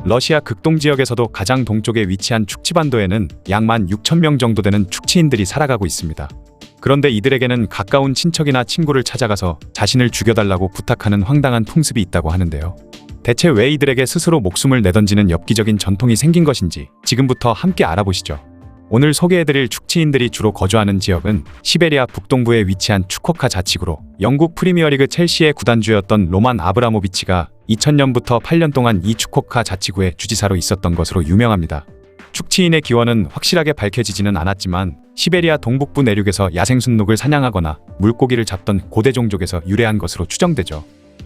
러시아 극동 지역에서도 가장 동쪽에 위치한 축지반도에는 약 16,000명 정도 되는 축치인들이 살아가고 있습니다. 그런데 이들에게는 가까운 친척이나 친구를 찾아가서 자신을 죽여달라고 부탁하는 황당한 풍습이 있다고 하는데요. 대체 왜 이들에게 스스로 목숨을 내던지는 엽기적인 전통이 생긴 것인지 지금부터 함께 알아보시죠. 오늘 소개해드릴 축치인들이 주로 거주하는 지역은 시베리아 북동부에 위치한 추코카 자치구로 영국 프리미어리그 첼시의 구단주였던 로만 아브라모비치가 2000년부터 8년 동안 이 추코카 자치구의 주지사로 있었던 것으로 유명합니다. 축치인의 기원은 확실하게 밝혀지지는 않았지만 시베리아 동북부 내륙에서 야생순록을 사냥하거나 물고기를 잡던 고대 종족에서 유래한 것으로 추정되죠.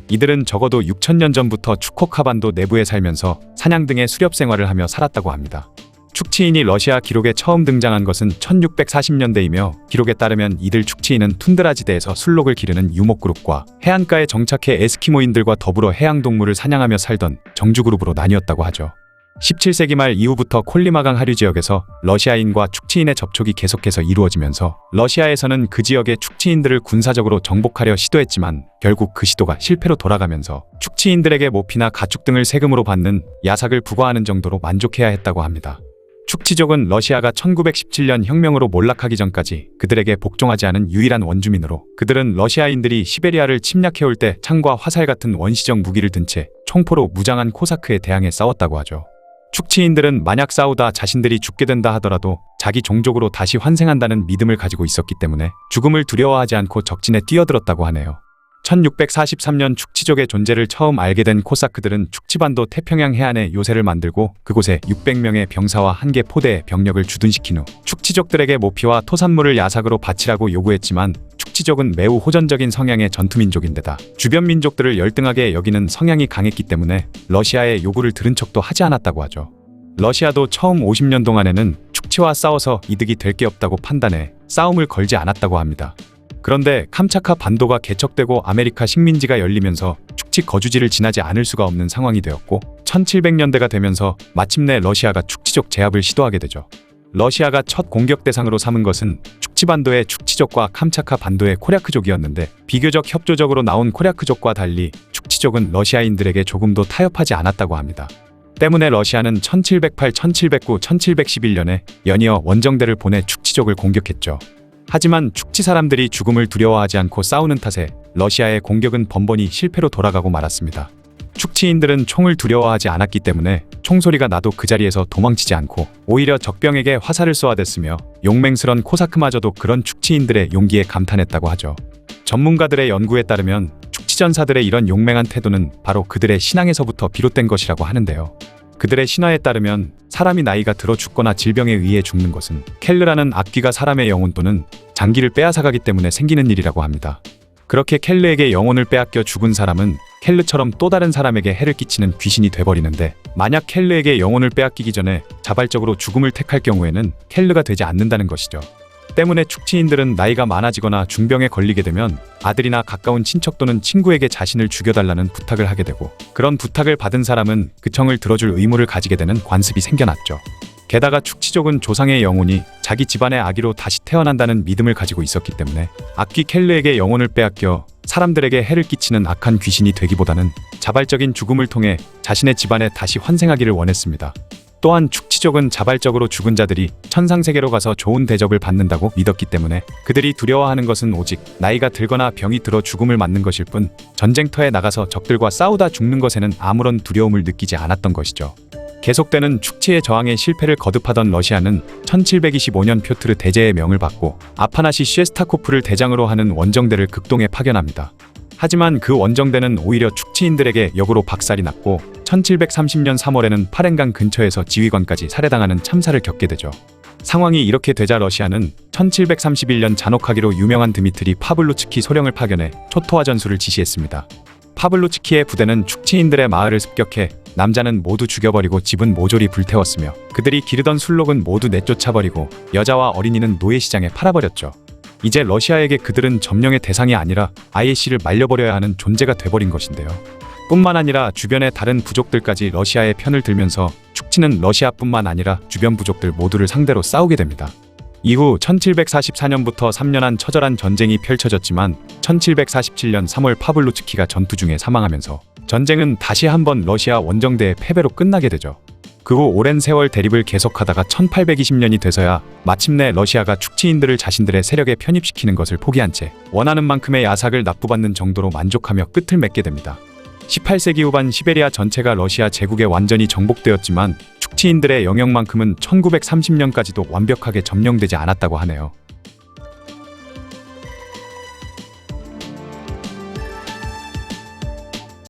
이들은 적어도 6000년 전부터 추코카 반도 내부에 살면서 사냥 등의 수렵 생활을 하며 살았다고 합니다. 축치인이 러시아 기록에 처음 등장한 것은 1640년대이며 기록에 따르면 이들 축치인은 툰드라 지대에서 순록을 기르는 유목그룹과 해안가에 정착해 에스키모인들과 더불어 해양동물을 사냥하며 살던 정주그룹으로 나뉘었다고 하죠. 17세기 말 이후부터 콜리마강 하류 지역에서 러시아인과 축치인의 접촉이 계속해서 이루어지면서 러시아에서는 그 지역의 축치인들을 군사적으로 정복하려 시도했지만 결국 그 시도가 실패로 돌아가면서 축치인들에게 모피나 가축 등을 세금으로 받는 야삭을 부과하는 정도로 만족해야 했다고 합니다. 축치족은 러시아가 1917년 혁명으로 몰락하기 전까지 그들에게 복종하지 않은 유일한 원주민으로 그들은 러시아인들이 시베리아를 침략해올 때 창과 화살 같은 원시적 무기를 든 채 총포로 무장한 코사크에 대항해 싸웠다고 하죠. 축치인들은 만약 싸우다 자신들이 죽게 된다 하더라도 자기 종족으로 다시 환생한다는 믿음을 가지고 있었기 때문에 죽음을 두려워하지 않고 적진에 뛰어들었다고 하네요. 1643년 축치족의 존재를 처음 알게 된 코사크들은 축지반도 태평양 해안에 요새를 만들고 그곳에 600명의 병사와 1개 포대의 병력을 주둔시킨 후 축치족들에게 모피와 토산물을 야삭으로 바치라고 요구했지만 축치족은 매우 호전적인 성향의 전투민족인데다 주변 민족들을 열등하게 여기는 성향이 강했기 때문에 러시아의 요구를 들은 척도 하지 않았다고 하죠. 러시아도 처음 50년 동안에는 축치와 싸워서 이득이 될 게 없다고 판단해 싸움을 걸지 않았다고 합니다. 그런데 캄차카 반도가 개척되고 아메리카 식민지가 열리면서 축치 거주지를 지나지 않을 수가 없는 상황이 되었고 1700년대가 되면서 마침내 러시아가 축치족 제압을 시도하게 되죠. 러시아가 첫 공격 대상으로 삼은 것은 축치반도의 축치족과 캄차카 반도의 코랴크족이었는데 비교적 협조적으로 나온 코랴크족과 달리 축치족은 러시아인들에게 조금도 타협하지 않았다고 합니다. 때문에 러시아는 1708, 1709, 1711년에 연이어 원정대를 보내 축치족을 공격했죠. 하지만 축치 사람들이 죽음을 두려워하지 않고 싸우는 탓에 러시아의 공격은 번번이 실패로 돌아가고 말았습니다. 축치인들은 총을 두려워하지 않았기 때문에 총소리가 나도 그 자리에서 도망치지 않고 오히려 적병에게 화살을 쏘아댔으며 용맹스런 코사크마저도 그런 축치인들의 용기에 감탄했다고 하죠. 전문가들의 연구에 따르면 축치전사들의 이런 용맹한 태도는 바로 그들의 신앙에서부터 비롯된 것이라고 하는데요. 그들의 신화에 따르면 사람이 나이가 들어 죽거나 질병에 의해 죽는 것은 켈르라는 악귀가 사람의 영혼 또는 장기를 빼앗아가기 때문에 생기는 일이라고 합니다. 그렇게 켈르에게 영혼을 빼앗겨 죽은 사람은 켈르처럼 또 다른 사람에게 해를 끼치는 귀신이 돼버리는데 만약 켈르에게 영혼을 빼앗기기 전에 자발적으로 죽음을 택할 경우에는 켈르가 되지 않는다는 것이죠. 때문에 축치인들은 나이가 많아지거나 중병에 걸리게 되면 아들이나 가까운 친척 또는 친구에게 자신을 죽여달라는 부탁을 하게 되고 그런 부탁을 받은 사람은 그 청을 들어줄 의무를 가지게 되는 관습이 생겨났죠. 게다가 축치족은 조상의 영혼이 자기 집안의 아기로 다시 태어난다는 믿음을 가지고 있었기 때문에 악귀 켈르에게 영혼을 빼앗겨 사람들에게 해를 끼치는 악한 귀신이 되기보다는 자발적인 죽음을 통해 자신의 집안에 다시 환생하기를 원했습니다. 또한 축치족은 자발적으로 죽은 자들이 천상세계로 가서 좋은 대접을 받는다고 믿었기 때문에 그들이 두려워하는 것은 오직 나이가 들거나 병이 들어 죽음을 맞는 것일 뿐 전쟁터에 나가서 적들과 싸우다 죽는 것에는 아무런 두려움을 느끼지 않았던 것이죠. 계속되는 축치의 저항에 실패를 거듭하던 러시아는 1725년 표트르 대제의 명을 받고 아파나시 쉐스타코프를 대장으로 하는 원정대를 극동에 파견합니다. 하지만 그 원정대는 오히려 축치인들에게 역으로 박살이 났고 1730년 3월에는 파렌강 근처에서 지휘관까지 살해당하는 참사를 겪게 되죠. 상황이 이렇게 되자 러시아는 1731년 잔혹하기로 유명한 드미트리 파블로츠키 소령을 파견해 초토화 전술을 지시했습니다. 파블로츠키의 부대는 축치인들의 마을을 습격해 남자는 모두 죽여버리고 집은 모조리 불태웠으며 그들이 기르던 술록은 모두 내쫓아버리고 여자와 어린이는 노예시장에 팔아버렸죠. 이제 러시아에게 그들은 점령의 대상이 아니라 IS를 말려버려야 하는 존재가 돼버린 것인데요. 뿐만 아니라 주변의 다른 부족들까지 러시아의 편을 들면서 축치는 러시아뿐만 아니라 주변 부족들 모두를 상대로 싸우게 됩니다. 이후 1744년부터 3년한 처절한 전쟁이 펼쳐졌지만 1747년 3월 파블루츠키가 전투 중에 사망하면서 전쟁은 다시 한번 러시아 원정대의 패배로 끝나게 되죠. 그 후 오랜 세월 대립을 계속하다가 1820년이 돼서야 마침내 러시아가 축치인들을 자신들의 세력에 편입시키는 것을 포기한 채 원하는 만큼의 야삭을 납부받는 정도로 만족하며 끝을 맺게 됩니다. 18세기 후반 시베리아 전체가 러시아 제국에 완전히 정복되었지만 축치인들의 영역만큼은 1930년까지도 완벽하게 점령되지 않았다고 하네요.